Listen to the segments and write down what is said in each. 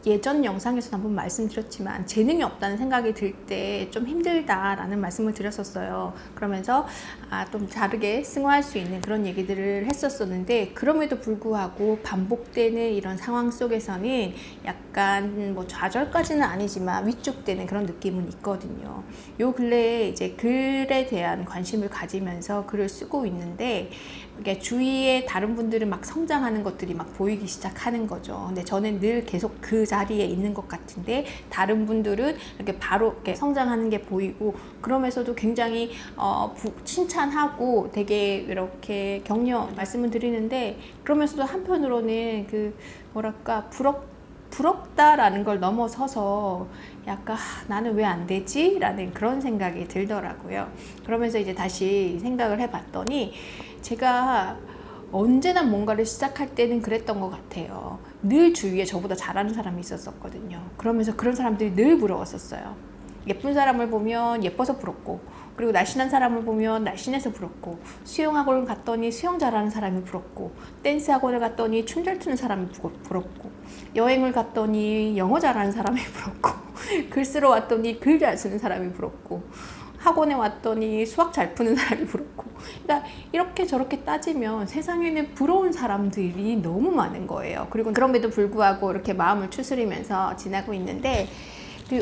예전 영상에서 한번 말씀드렸지만 재능이 없다는 생각이 들 때 좀 힘들다라는 말씀을 드렸었어요. 그러면서 좀 다르게 승화할 수 있는 그런 얘기들을 했었었는데, 그럼에도 불구하고 반복되는 이런 상황 속에서는 약간 뭐 좌절까지는 아니지만 위축되는 그런 느낌은 있거든요. 요 근래에 이제 글에 대한 관심을 가지면서 글을 쓰고 있는데, 이게 주위에 다른 분들은 막 성장하는 것들이 막 보이기 시작하는 거죠. 근데 저는 늘 계속 그 자리에 있는 것 같은데, 다른 분들은 이렇게 바로 이렇게 성장하는 게 보이고, 그러면서도 굉장히 칭찬하고 되게 이렇게 격려 말씀을 드리는데, 그러면서도 한편으로는 그 뭐랄까 부럽다라는 걸 넘어서서 약간 나는 왜 안 되지? 라는 그런 생각이 들더라고요. 그러면서 이제 다시 생각을 해봤더니, 제가 언제나 뭔가를 시작할 때는 그랬던 것 같아요. 늘 주위에 저보다 잘하는 사람이 있었거든요. 그러면서 그런 사람들이 늘 부러웠었어요. 예쁜 사람을 보면 예뻐서 부럽고, 그리고 날씬한 사람을 보면 날씬해서 부럽고, 수영학원을 갔더니 수영 잘하는 사람이 부럽고, 댄스 학원을 갔더니 춤 잘 추는 사람이 부럽고, 여행을 갔더니 영어 잘하는 사람이 부럽고, 글 쓰러 왔더니 글 잘 쓰는 사람이 부럽고, 학원에 왔더니 수학 잘 푸는 사람이 부럽고. 그러니까 이렇게 저렇게 따지면 세상에는 부러운 사람들이 너무 많은 거예요. 그리고 그럼에도 불구하고 이렇게 마음을 추스리면서 지나고 있는데,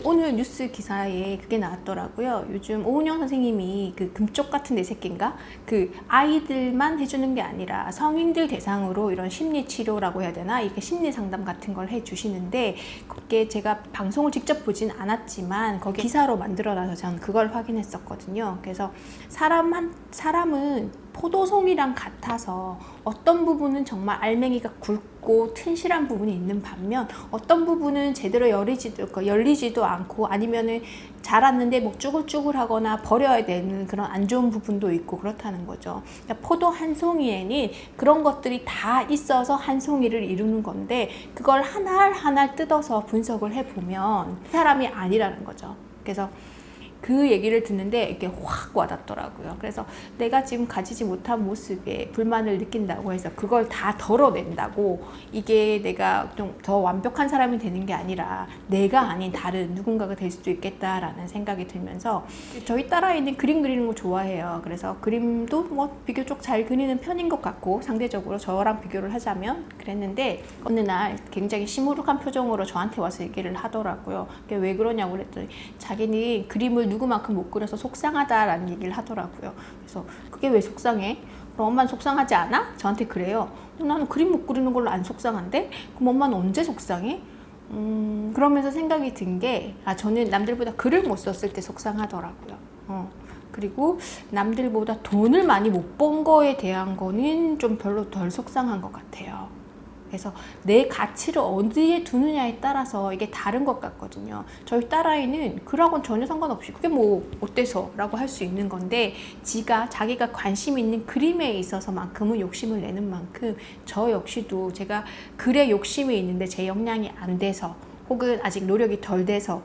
오늘 뉴스 기사에 그게 나왔더라고요. 요즘 오은영 선생님이 그 금쪽 같은 내 새끼인가? 그 아이들만 해주는 게 아니라 성인들 대상으로 이런 심리 치료라고 해야 되나? 이렇게 심리 상담 같은 걸 해주시는데, 그게 제가 방송을 직접 보진 않았지만 거기 기사로 만들어놔서 저는 그걸 확인했었거든요. 그래서 사람은 포도송이랑 같아서 어떤 부분은 정말 알맹이가 굵고 튼실한 부분이 있는 반면, 어떤 부분은 제대로 열리지도 않고, 아니면은 자랐는데 뭐 쭈글쭈글하거나 버려야 되는 그런 안 좋은 부분도 있고 그렇다는 거죠. 그러니까 포도 한 송이에는 그런 것들이 다 있어서 한 송이를 이루는 건데, 그걸 하나하나 뜯어서 분석을 해보면 사람이 아니라는 거죠. 그래서 그 얘기를 듣는데 이게 확 와닿더라고요. 그래서 내가 지금 가지지 못한 모습에 불만을 느낀다고 해서 그걸 다 덜어낸다고 이게 내가 좀 더 완벽한 사람이 되는 게 아니라 내가 아닌 다른 누군가가 될 수도 있겠다라는 생각이 들면서, 저희 딸아이는 그림 그리는 거 좋아해요. 그래서 그림도 뭐 비교적 잘 그리는 편인 것 같고, 상대적으로 저랑 비교를 하자면 그랬는데, 어느 날 굉장히 시무룩한 표정으로 저한테 와서 얘기를 하더라고요. 왜 그러냐고 그랬더니 자기는 그림을 누구만큼 못 그려서 속상하다라는 얘기를 하더라고요. 그래서 그게 왜 속상해? 그럼 엄마는 속상하지 않아? 저한테 그래요. 나는 그림 못 그리는 걸로 안 속상한데? 그럼 엄마는 언제 속상해? 그러면서 생각이 든 게, 저는 남들보다 글을 못 썼을 때 속상하더라고요. 그리고 남들보다 돈을 많이 못 번 거에 대한 거는 좀 별로 덜 속상한 것 같아요. 그래서 내 가치를 어디에 두느냐에 따라서 이게 다른 것 같거든요. 저희 딸아이는 글하고는 전혀 상관없이 그게 뭐 어때서 라고 할 수 있는 건데, 자기가 관심 있는 그림에 있어서만큼은 욕심을 내는 만큼, 저 역시도 제가 글에 욕심이 있는데 제 역량이 안 돼서, 혹은 아직 노력이 덜 돼서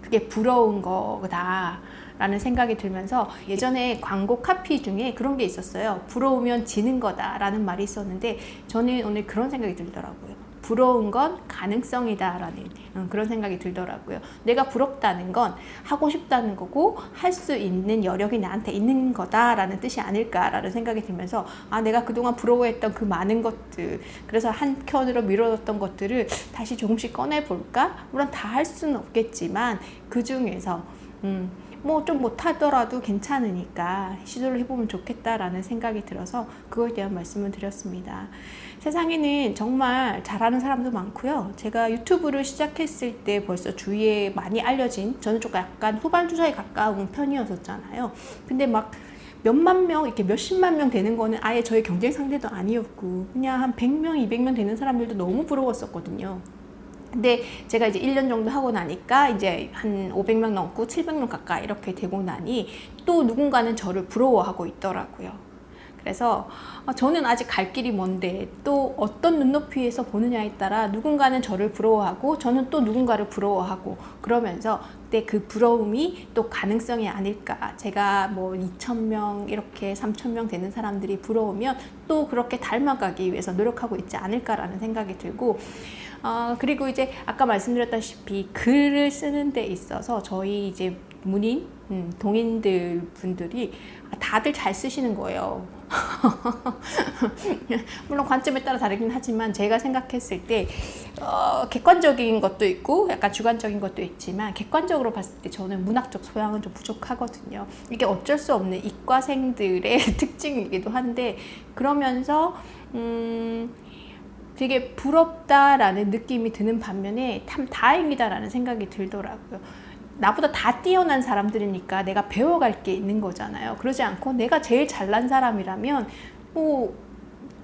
그게 부러운 거다 라는 생각이 들면서, 예전에 광고 카피 중에 그런 게 있었어요. 부러우면 지는 거다 라는 말이 있었는데, 저는 오늘 그런 생각이 들더라고요. 부러운 건 가능성이다 라는 그런 생각이 들더라고요. 내가 부럽다는 건 하고 싶다는 거고, 할 수 있는 여력이 나한테 있는 거다 라는 뜻이 아닐까라는 생각이 들면서, 내가 그동안 부러워했던 그 많은 것들, 그래서 한켠으로 미뤄뒀던 것들을 다시 조금씩 꺼내볼까? 물론 다 할 수는 없겠지만 그 중에서 뭐 좀 못하더라도 괜찮으니까 시도를 해보면 좋겠다라는 생각이 들어서 그거에 대한 말씀을 드렸습니다. 세상에는 정말 잘하는 사람도 많고요. 제가 유튜브를 시작했을 때 벌써 주위에 많이 알려진, 저는 좀 약간 후발주자에 가까운 편이었었잖아요. 근데 막 몇만 명, 이렇게 몇십만 명 되는 거는 아예 저의 경쟁 상대도 아니었고, 그냥 한 100명, 200명 되는 사람들도 너무 부러웠었거든요. 근데 제가 이제 1년 정도 하고 나니까 이제 한 500명 넘고 700명 가까이 이렇게 되고 나니 또 누군가는 저를 부러워하고 있더라고요. 그래서 저는 아직 갈 길이 먼데, 또 어떤 눈높이에서 보느냐에 따라 누군가는 저를 부러워하고 저는 또 누군가를 부러워하고, 그러면서 그때 그 부러움이 또 가능성이 아닐까. 제가 뭐 2,000명 이렇게 3,000명 되는 사람들이 부러우면 또 그렇게 닮아가기 위해서 노력하고 있지 않을까라는 생각이 들고, 그리고 이제 아까 말씀드렸다시피 글을 쓰는 데 있어서 저희 이제 문인, 동인들 분들이 다들 잘 쓰시는 거예요. 물론 관점에 따라 다르긴 하지만 제가 생각했을 때 객관적인 것도 있고 약간 주관적인 것도 있지만 객관적으로 봤을 때 저는 문학적 소양은 좀 부족하거든요. 이게 어쩔 수 없는 이과생들의 특징이기도 한데 그러면서 되게 부럽다라는 느낌이 드는 반면에 참 다행이다라는 생각이 들더라고요. 나보다 다 뛰어난 사람들이니까 내가 배워갈 게 있는 거잖아요. 그러지 않고 내가 제일 잘난 사람이라면 뭐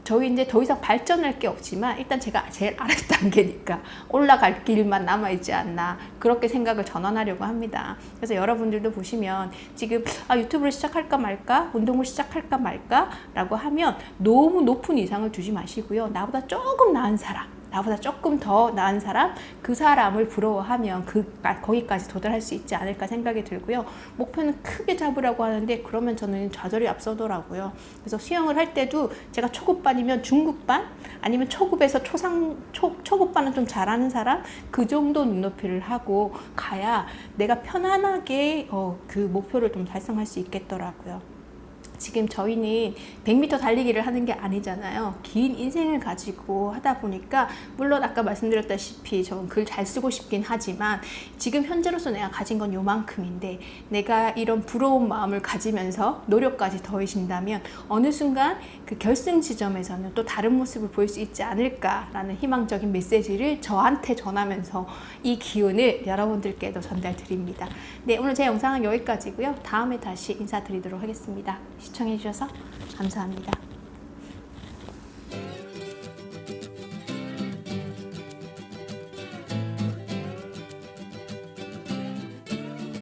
저희 이제 더 이상 발전할 게 없지만 일단 제가 제일 아래 단계니까 올라갈 길만 남아있지 않나 그렇게 생각을 전환하려고 합니다. 그래서 여러분들도 보시면 지금 유튜브를 시작할까 말까 운동을 시작할까 말까 라고 하면 너무 높은 이상을 두지 마시고요. 나보다 조금 나은 사람 나보다 조금 더 나은 사람, 그 사람을 부러워하면 거기까지 도달할 수 있지 않을까 생각이 들고요. 목표는 크게 잡으라고 하는데 그러면 저는 좌절이 앞서더라고요. 그래서 수영을 할 때도 제가 초급반이면 중급반 아니면 초급에서 초급반은 좀 잘하는 사람 그 정도 눈높이를 하고 가야 내가 편안하게 그 목표를 좀 달성할 수 있겠더라고요. 지금 저희는 100m 달리기를 하는 게 아니잖아요. 긴 인생을 가지고 하다 보니까 물론 아까 말씀드렸다시피 저는 글 잘 쓰고 싶긴 하지만 지금 현재로서 내가 가진 건 요만큼인데 내가 이런 부러운 마음을 가지면서 노력까지 더해진다면 어느 순간 그 결승 지점에서는 또 다른 모습을 보일 수 있지 않을까라는 희망적인 메시지를 저한테 전하면서 이 기운을 여러분들께도 전달드립니다. 네, 오늘 제 영상은 여기까지고요. 다음에 다시 인사드리도록 하겠습니다. 시청해주셔서 감사합니다.